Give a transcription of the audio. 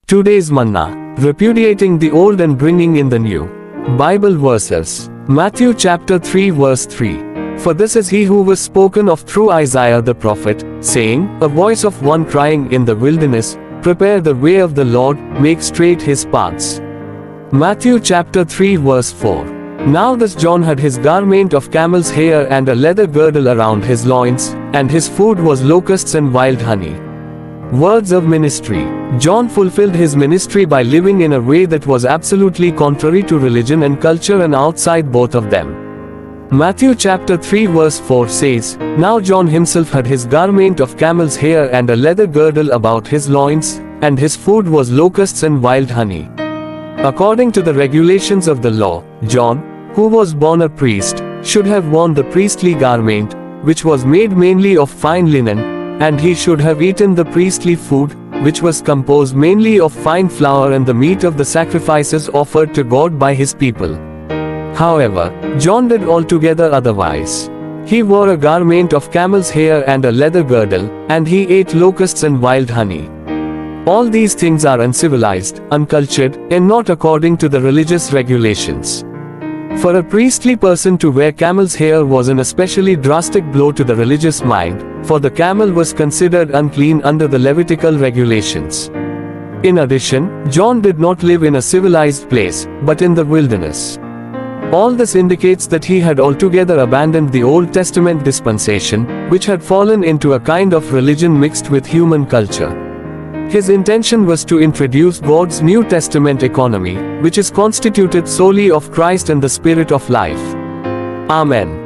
Today's manna, repudiating the old and bringing in the new. Bible verses. Matthew chapter 3 verse 3. For this is he who was spoken of through Isaiah the prophet, saying, A voice of one crying in the wilderness, Prepare the way of the Lord, make straight his paths. Matthew chapter 3 verse 4. Now this John had his garment of camel's hair and a leather girdle around his loins, and his food was locusts and wild honey. Words of ministry. John fulfilled his ministry by living in a way that was absolutely contrary to religion and culture and outside both of them. Matthew chapter 3 verse 4 says, Now John himself had his garment of camel's hair and a leather girdle about his loins, and his food was locusts and wild honey. According to the regulations of the law, John, who was born a priest, should have worn the priestly garment, which was made mainly of fine linen, and he should have eaten the priestly food, which was composed mainly of fine flour and the meat of the sacrifices offered to God by his people. However, John did altogether otherwise. He wore a garment of camel's hair and a leather girdle, and he ate locusts and wild honey. All these things are uncivilized, uncultured, and not according to the religious regulations. For a priestly person to wear camel's hair was an especially drastic blow to the religious mind, for the camel was considered unclean under the Levitical regulations. In addition, John did not live in a civilized place, but in the wilderness. All this indicates that he had altogether abandoned the Old Testament dispensation, which had fallen into a kind of religion mixed with human culture. His intention was to introduce God's New Testament economy, which is constituted solely of Christ and the Spirit of life. Amen.